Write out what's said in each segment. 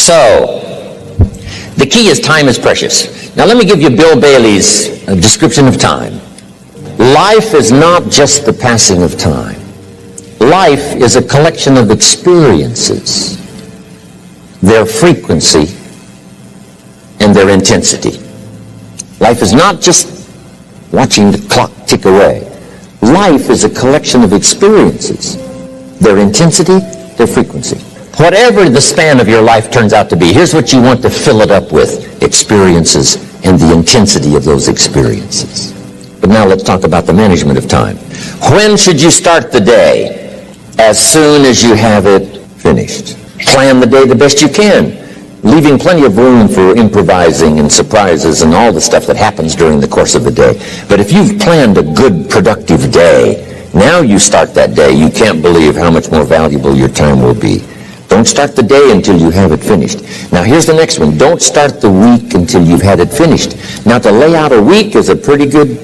So, the key is time is precious. Now let me give you Bill Bailey's description of time. Life is not just the passing of time. Life is a collection of experiences, their frequency, and their intensity. Life is not just watching the clock tick away. Life is a collection of experiences, their intensity, their frequency. Whatever the span of your life turns out to be, here's what you want to fill it up with: experiences and the intensity of those experiences. But now let's talk about the management of time. When should you start the day? As soon as you have it finished. Plan the day the best you can, leaving plenty of room for improvising and surprises and all the stuff that happens during the course of the day. But if you've planned a good, productive day, now you start that day, you can't believe how much more valuable your time will be. Don't start the day until you have it finished. Now here's the next one. Don't start the week until you've had it finished. Now to lay out a week is a pretty good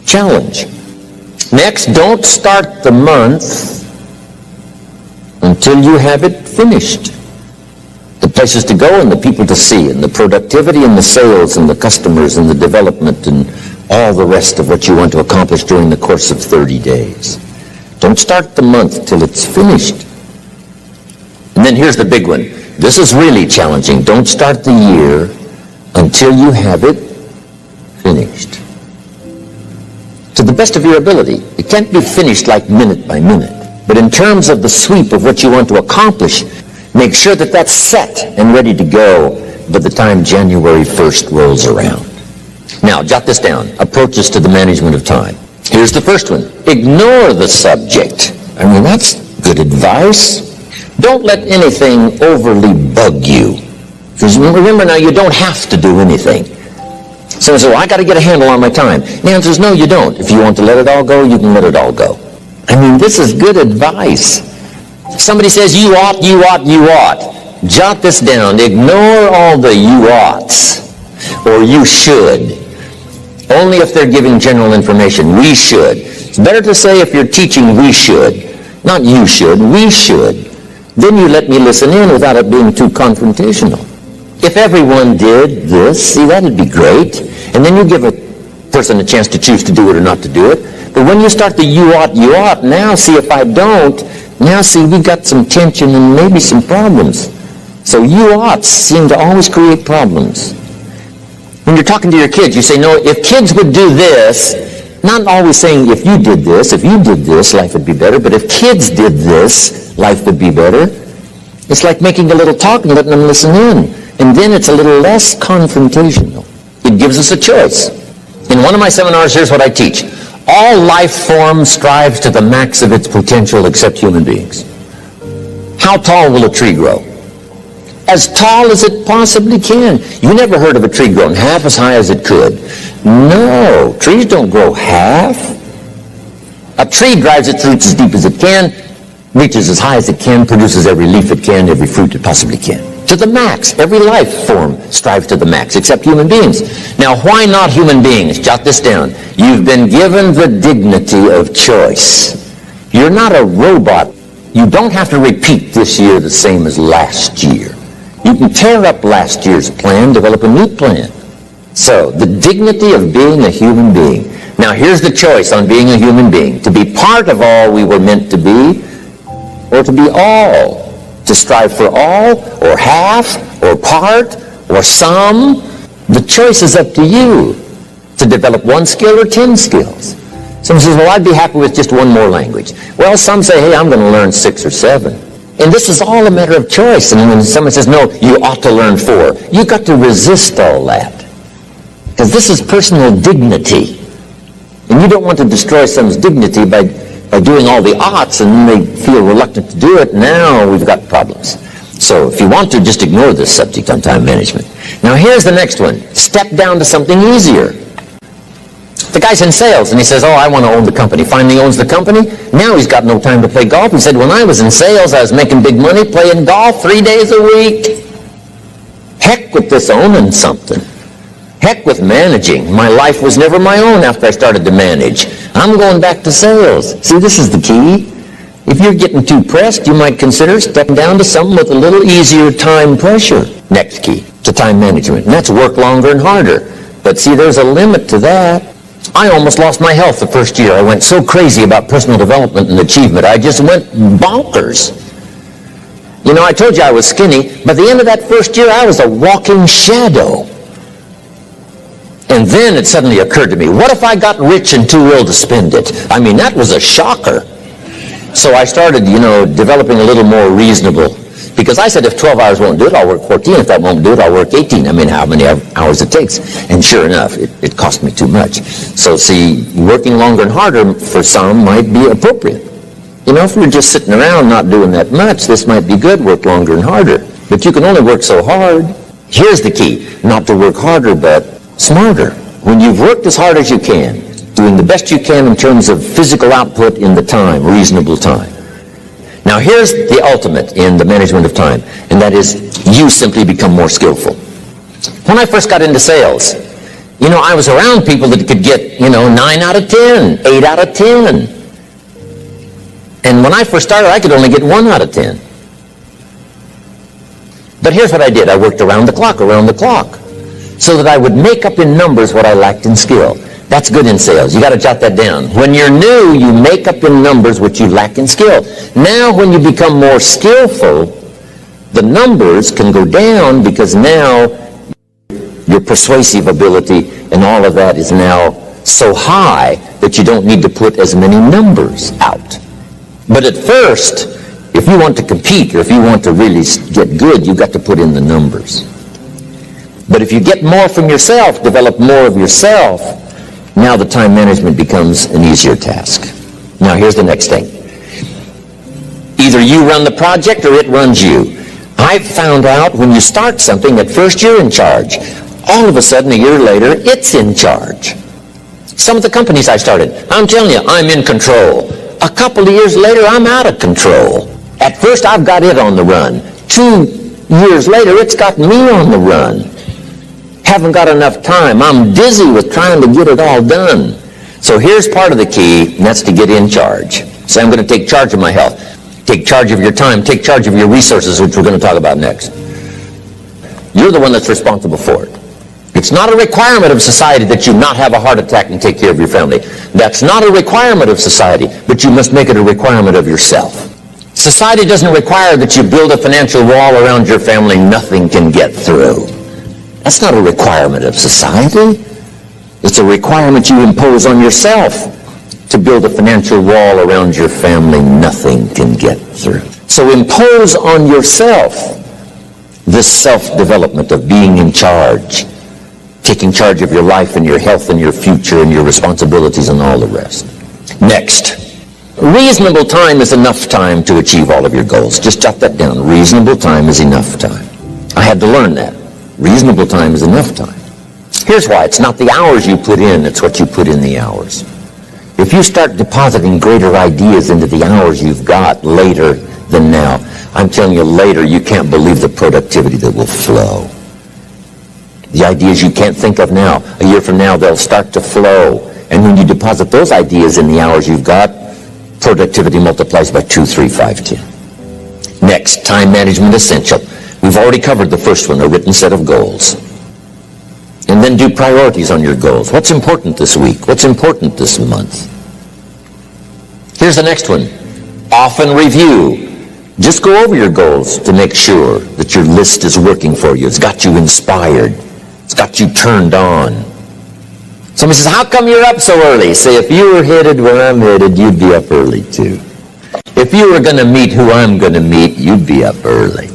challenge. Next, don't start the month until you have it finished. The places to go and the people to see and the productivity and the sales and the customers and the development and all the rest of what you want to accomplish during the course of 30 days. Don't start the month till it's finished. And then here's the big one. This is really challenging. Don't start the year until you have it finished. To the best of your ability. It can't be finished like minute by minute. But in terms of the sweep of what you want to accomplish, make sure that that's set and ready to go by the time January 1st rolls around. Now, jot this down. Approaches to the management of time. Here's the first one. Ignore the subject. I mean, that's good advice. Don't let anything overly bug you. Because remember now, you don't have to do anything. Someone says, well, I got to get a handle on my time. The answer is no, you don't. If you want to let it all go, you can let it all go. I mean, this is good advice. Somebody says, you ought, you ought, you ought. Jot this down. Ignore all the you oughts or you should. Only if they're giving general information. We should. It's better to say if you're teaching, we should. Not you should, we should. Then you let me listen in without it being too confrontational. If everyone did this, see, that'd be great. And then you give a person a chance to choose to do it or not to do it. But when you start the you ought, now see if I don't, now see we've got some tension and maybe some problems. So you oughts seem to always create problems. When you're talking to your kids, you say, no, if kids would do this, not always saying if you did this, life would be better, but if kids did this, life would be better. It's like making a little talk and letting them listen in. And then it's a little less confrontational. It gives us a choice. In one of my seminars, here's what I teach. All life forms strives to the max of its potential except human beings. How tall will a tree grow? As tall as it possibly can. You never heard of a tree growing half as high as it could. No, trees don't grow half. A tree drives its roots as deep as it can, reaches as high as it can, produces every leaf it can, every fruit it possibly can. To the max. Every life form strives to the max, except human beings. Now, why not human beings? Jot this down. You've been given the dignity of choice. You're not a robot. You don't have to repeat this year the same as last year. You can tear up last year's plan, develop a new plan. So, the dignity of being a human being. Now, here's the choice on being a human being. To be part of all we were meant to be, or to be all. To strive for all, or half, or part, or some. The choice is up to you. To develop one skill or 10 skills. Someone says, well, I'd be happy with just one more language. Well, some say, hey, I'm going to learn 6 or 7. And this is all a matter of choice. And when someone says, no, you ought to learn 4, you've got to resist all that. Because this is personal dignity. And you don't want to destroy someone's dignity by doing all the oughts, and then they feel reluctant to do it. Now we've got problems. So if you want to, just ignore this subject on time management. Now here's the next one. Step down to something easier. The guy's in sales, and he says, oh, I want to own the company. Finally owns the company. Now he's got no time to play golf. He said, when I was in sales, I was making big money playing golf 3 days a week. Heck with this owning something. Heck with managing. My life was never my own after I started to manage. I'm going back to sales. See, this is the key. If you're getting too pressed, you might consider stepping down to something with a little easier time pressure. Next key to time management, and that's work longer and harder. But see, there's a limit to that. I almost lost my health the first year. I went so crazy about personal development and achievement. I just went bonkers. You know, I told you I was skinny. By the end of that first year, I was a walking shadow. And then it suddenly occurred to me, what if I got rich and too ill to spend it? I mean, that was a shocker. So I started, developing a little more reasonable. Because I said, if 12 hours won't do it, I'll work 14. If that won't do it, I'll work 18. I mean, how many hours it takes. And sure enough, it cost me too much. So see, working longer and harder for some might be appropriate. If you're just sitting around not doing that much, this might be good, work longer and harder. But you can only work so hard. Here's the key, not to work harder, but smarter. When you've worked as hard as you can, doing the best you can in terms of physical output in the time, reasonable time. Now here's the ultimate in the management of time, and that is you simply become more skillful. When I first got into sales, I was around people that could get, 9 out of 10, 8 out of 10. And when I first started, I could only get 1 out of 10. But here's what I did. I worked around the clock, so that I would make up in numbers what I lacked in skill. That's good in sales. You got to jot that down. When you're new, you make up in numbers what you lack in skill. Now, when you become more skillful, the numbers can go down because now your persuasive ability and all of that is now so high that you don't need to put as many numbers out. But at first, if you want to compete or if you want to really get good, you've got to put in the numbers. But if you get more from yourself, develop more of yourself, now the time management becomes an easier task. Now here's the next thing. Either you run the project or it runs you. I've found out when you start something, at first you're in charge. All of a sudden, a year later, it's in charge. Some of the companies I started, I'm telling you, I'm in control. A couple of years later, I'm out of control. At first, I've got it on the run. 2 years later, it's got me on the run. Haven't got enough time. I'm busy with trying to get it all done. So here's part of the key, and that's to get in charge. Say, I'm going to take charge of my health. Take charge of your time. Take charge of your resources, which we're going to talk about next. You're the one that's responsible for it. It's not a requirement of society that you not have a heart attack and take care of your family. That's not a requirement of society, but you must make it a requirement of yourself. Society doesn't require that you build a financial wall around your family nothing can get through. That's not a requirement of society. It's a requirement you impose on yourself to build a financial wall around your family nothing can get through. So impose on yourself this self-development of being in charge, taking charge of your life and your health and your future and your responsibilities and all the rest. Next, reasonable time is enough time to achieve all of your goals. Just jot that down. Reasonable time is enough time. I had to learn that. Reasonable time is enough time. Here's why. It's not the hours you put in, it's what you put in the hours. If you start depositing greater ideas into the hours you've got later than now, I'm telling you later, you can't believe the productivity that will flow. The ideas you can't think of now, a year from now, they'll start to flow. And when you deposit those ideas in the hours you've got, productivity multiplies by 2, 3, 5, 10. Next, time management essential. We've already covered the first one, a written set of goals. And then do priorities on your goals. What's important this week? What's important this month? Here's the next one. Often review. Just go over your goals to make sure that your list is working for you. It's got you inspired. It's got you turned on. Somebody says, how come you're up so early? Say, if you were headed where I'm headed, you'd be up early too. If you were going to meet who I'm going to meet, you'd be up early.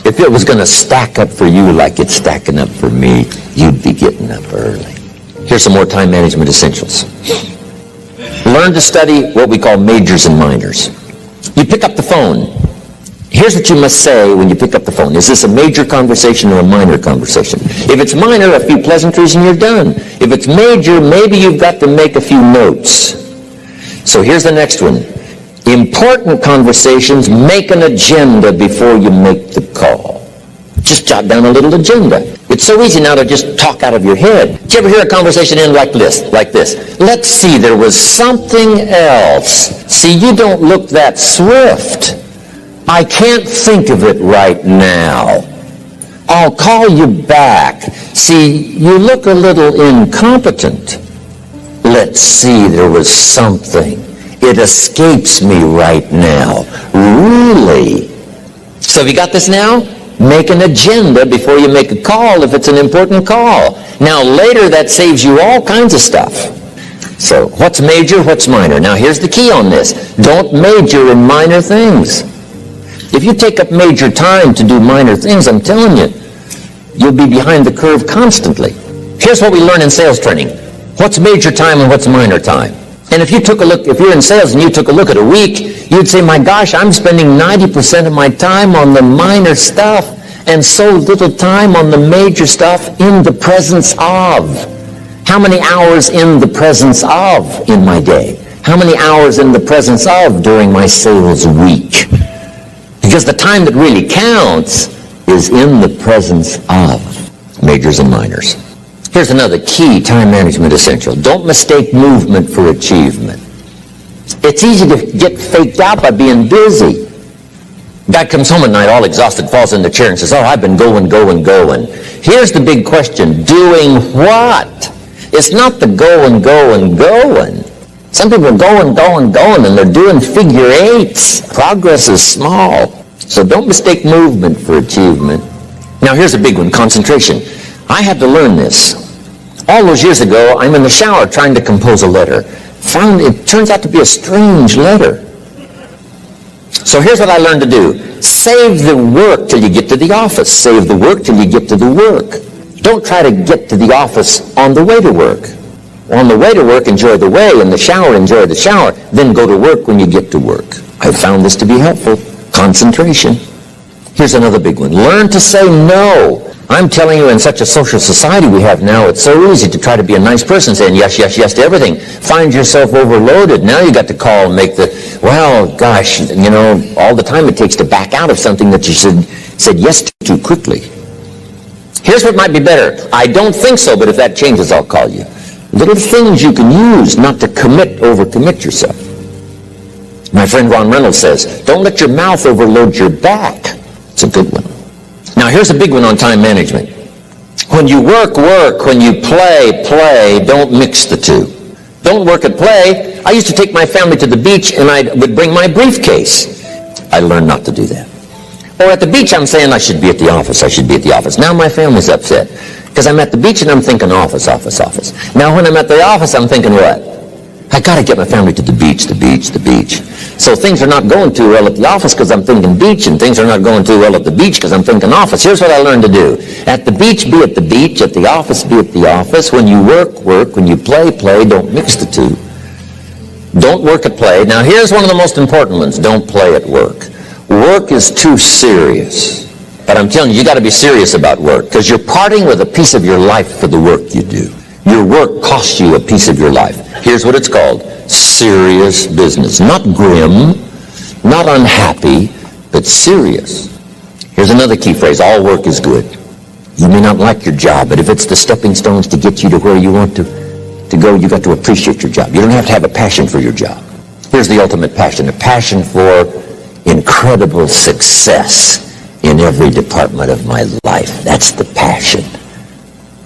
If it was going to stack up for you like it's stacking up for me, you'd be getting up early. Here's some more time management essentials. Learn to study what we call majors and minors. You pick up the phone. Here's what you must say when you pick up the phone. Is this a major conversation or a minor conversation? If it's minor, a few pleasantries and you're done. If it's major, maybe you've got to make a few notes. So here's the next one. Important conversations, make an agenda before you make the call. Just jot down a little agenda. It's It's so easy now to just talk out of your head. Did you ever hear a conversation end like this? Let's see, there was something else. See, you don't look that swift. I can't think of it right now. I'll call you back. See, you look a little incompetent. Let's see, there was something. It escapes me right now. Really? So have you got this now? Make an agenda before you make a call if it's an important call. Now later that saves you all kinds of stuff. So what's major, what's minor? Now here's the key on this. Don't major in minor things. If you take up major time to do minor things, I'm telling you, you'll be behind the curve constantly. Here's what we learn in sales training. What's major time and what's minor time? And if you're in sales and you took a look at a week, you'd say, my gosh, I'm spending 90% of my time on the minor stuff and so little time on the major stuff in the presence of. How many hours in the presence of in my day? How many hours in the presence of during my sales week? Because the time that really counts is in the presence of majors and minors. Here's another key time management essential. Don't mistake movement for achievement. It's easy to get faked out by being busy. Guy comes home at night all exhausted, falls in the chair and says, I've been going. Here's the big question. Doing what? It's not the going. Some people are going, and they're doing figure eights. Progress is small. So don't mistake movement for achievement. Now here's a big one, concentration. I had to learn this. All those years ago, I'm in the shower trying to compose a letter. Found it turns out to be a strange letter. So here's what I learned to do. Save the work till you get to the office. Save the work till you get to the work. Don't try to get to the office on the way to work. On the way to work, enjoy the way. In the shower, enjoy the shower. Then go to work when you get to work. I found this to be helpful. Concentration. Here's another big one. Learn to say no. I'm telling you, in such a social society we have now, it's so easy to try to be a nice person saying yes to everything. Find yourself overloaded. Now you got to call and make all the time it takes to back out of something that you said yes to too quickly. Here's what might be better. I don't think so, but if that changes, I'll call you. Little things you can use not to overcommit yourself. My friend Ron Reynolds says, don't let your mouth overload your back. It's a good one. Now here's a big one on time management. When you work. When you play. Don't mix the two. Don't work and play. I used to take my family to the beach and I would bring my briefcase. I learned not to do that. Or at the beach I'm saying I should be at the office. Now my family's upset because I'm at the beach and I'm thinking office. Now when I'm at the office I'm thinking what? I got to get my family to the beach. So things are not going too well at the office because I'm thinking beach, and things are not going too well at the beach because I'm thinking office. Here's what I learned to do. At the beach, be at the beach. At the office, be at the office. When you work. When you play. Don't mix the two. Don't work at play. Now here's one of the most important ones. Don't play at work. Work is too serious. But I'm telling you, you got to be serious about work because you're parting with a piece of your life for the work you do. Your work costs you a piece of your life. Here's what it's called. Serious business. Not grim, not unhappy, but serious. Here's another key phrase. All work is good. You may not like your job, but if it's the stepping stones to get you to where you want to go, you got to appreciate your job. You don't have to have a passion for your job. Here's the ultimate passion. A passion for incredible success in every department of my life. That's the passion.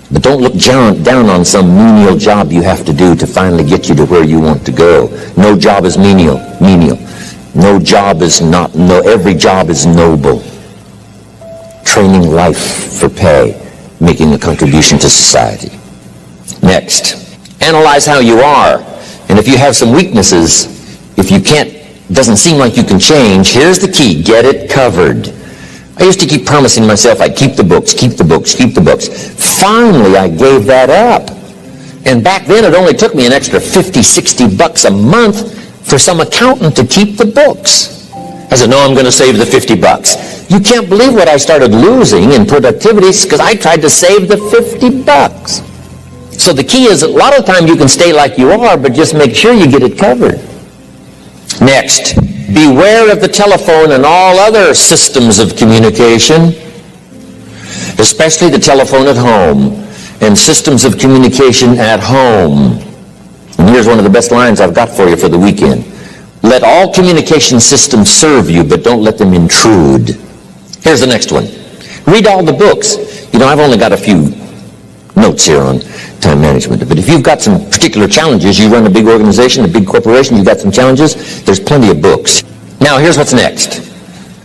But don't look down on some menial job you have to do to finally get you to where you want to go. No job is menial. No job is every job is noble. Training life for pay, making a contribution to society. Next, analyze how you are. And if you have some weaknesses, if you doesn't seem like you can change, here's the key. Get it covered. I used to keep promising myself I'd keep the books. Finally, I gave that up. And back then, it only took me an extra $50-$60 a month for some accountant to keep the books. I said, no, I'm going to save the $50. You can't believe what I started losing in productivity because I tried to save the $50. So the key is a lot of times you can stay like you are, but just make sure you get it covered. Next, beware of the telephone and all other systems of communication. especially the telephone at home and systems of communication at home. And here's one of the best lines I've got for you for the weekend. Let all communication systems serve you, but don't let them intrude. Here's the next one. Read all the books. You know, I've only got a few notes here on time management, but if you've got some particular challenges, you run a big organization, a big corporation, you've got some challenges, there's plenty of books. Now, here's what's next.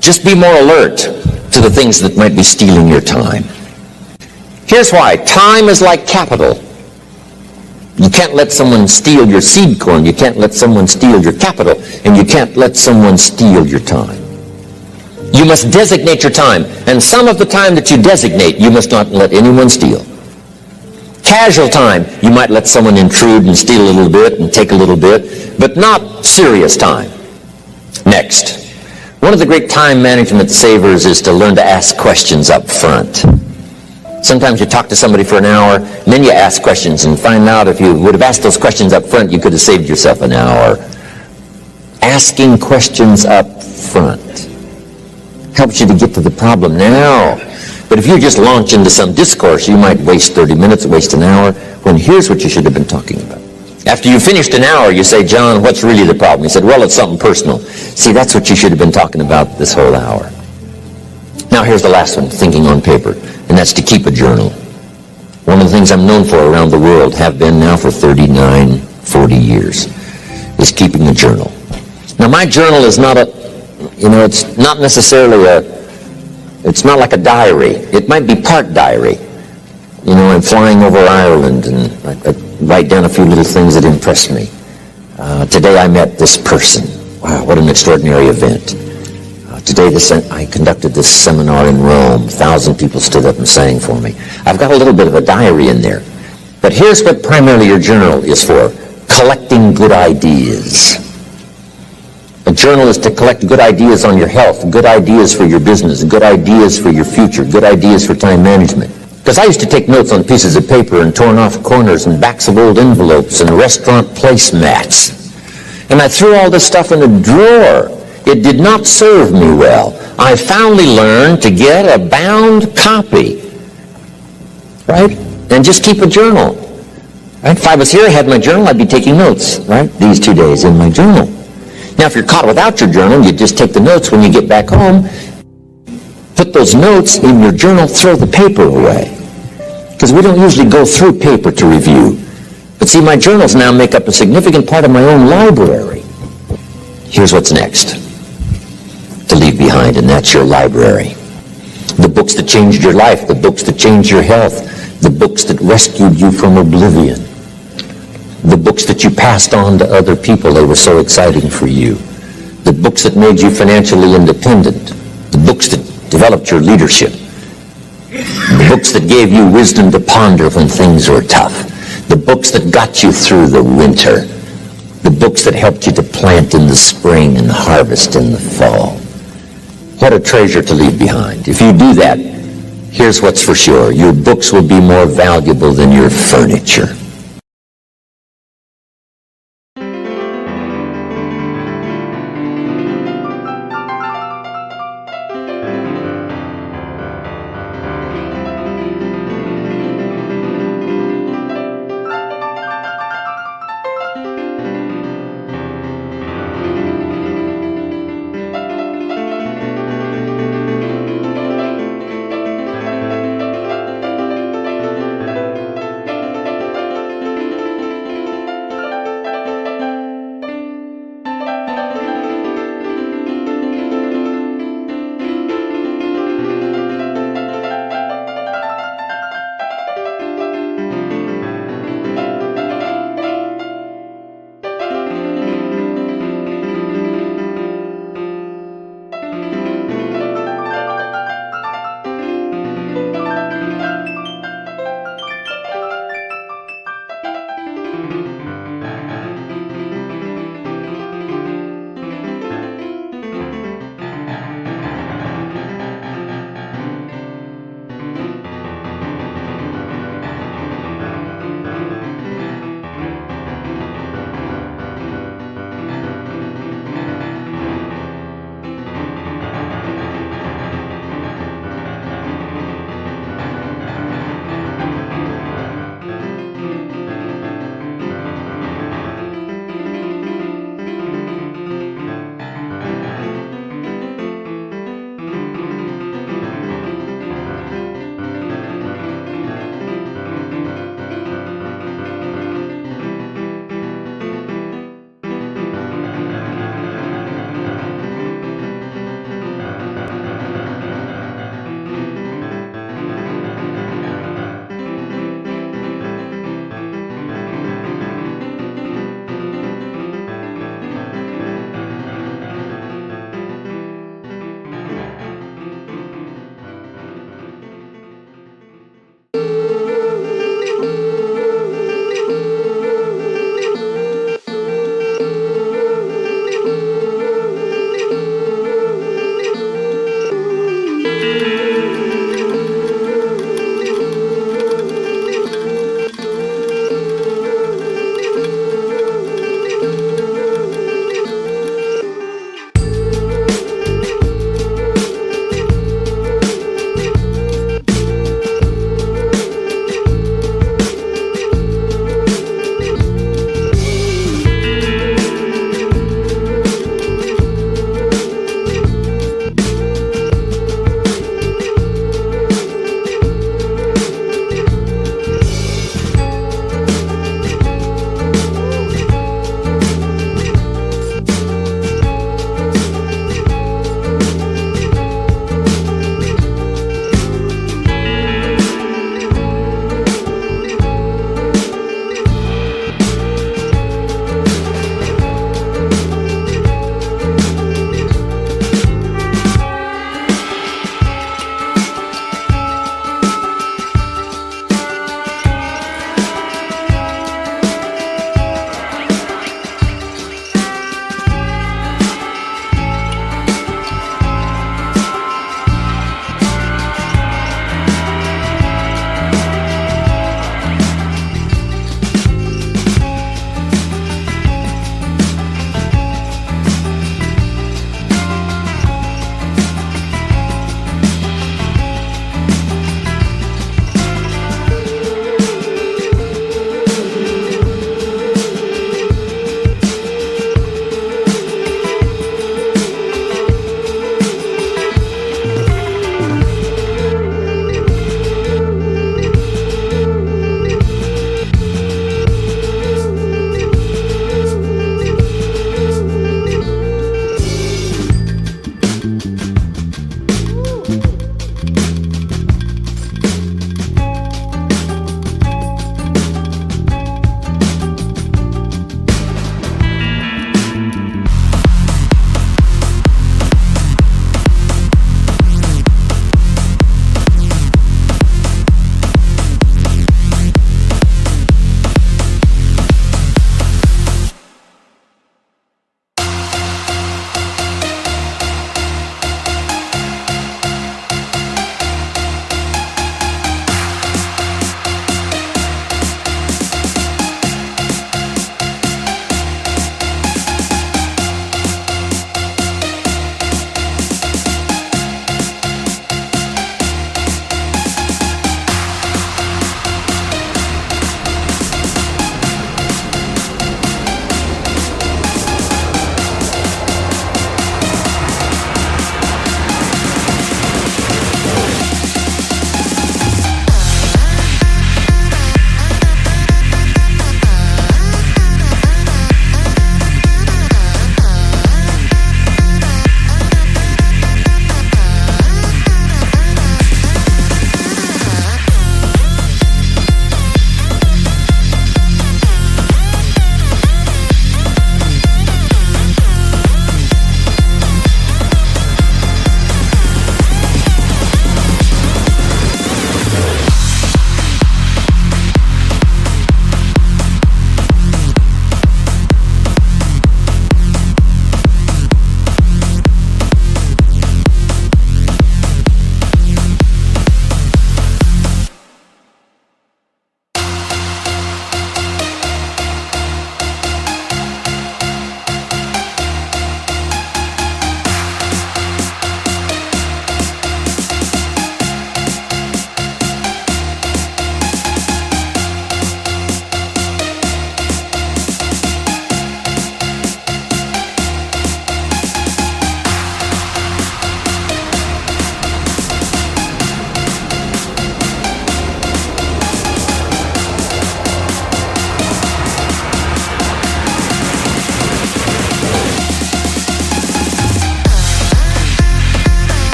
Just be more alert to the things that might be stealing your time. Here's why. Time is like capital. You can't let someone steal your seed corn. You can't let someone steal your capital. And you can't let someone steal your time. You must designate your time. And some of the time that you designate, you must not let anyone steal. Casual time, you might let someone intrude and steal a little bit and take a little bit, but not serious time. Next. One of the great time management savers is to learn to ask questions up front. Sometimes you talk to somebody for an hour, and then you ask questions and find out if you would have asked those questions up front, you could have saved yourself an hour. Asking questions up front helps you to get to the problem now. But if you just launch into some discourse, you might waste 30 minutes, waste an hour, when here's what you should have been talking about. After you finished an hour, you say, John, what's really the problem? He said, well, it's something personal. See, that's what you should have been talking about this whole hour. Now here's the last one, thinking on paper, and that's to keep a journal. One of the things I'm known for around the world, have been now for 39, 40 years, is keeping a journal. Now my journal is not it's not necessarily it's not like a diary. It might be part diary. You know, I'm flying over Ireland and I write down a few little things that impressed me. Today I met this person. Wow, what an extraordinary event. Today I conducted this seminar in Rome. 1,000 people stood up and sang for me. I've got a little bit of a diary in there. But here's what primarily your journal is for. Collecting good ideas. A journal is to collect good ideas on your health, good ideas for your business, good ideas for your future, good ideas for time management. Because I used to take notes on pieces of paper and torn off corners and backs of old envelopes and restaurant placemats. And I threw all this stuff in a drawer. It did not serve me well. I finally learned to get a bound copy, right? And just keep a journal. Right? If I was here, I had my journal, I'd be taking notes, right? These 2 days in my journal. Now, if you're caught without your journal, you just take the notes when you get back home, put those notes in your journal, throw the paper away. Because we don't usually go through paper to review. But see, my journals now make up a significant part of my own library. Here's what's next to leave behind, and that's your library. The books that changed your life, the books that changed your health, the books that rescued you from oblivion, the books that you passed on to other people, they were so exciting for you, the books that made you financially independent, the books that developed your leadership, the books that gave you wisdom to ponder when things were tough, the books that got you through the winter, the books that helped you to plant in the spring and harvest in the fall. What a treasure to leave behind. If you do that, here's what's for sure. Your books will be more valuable than your furniture.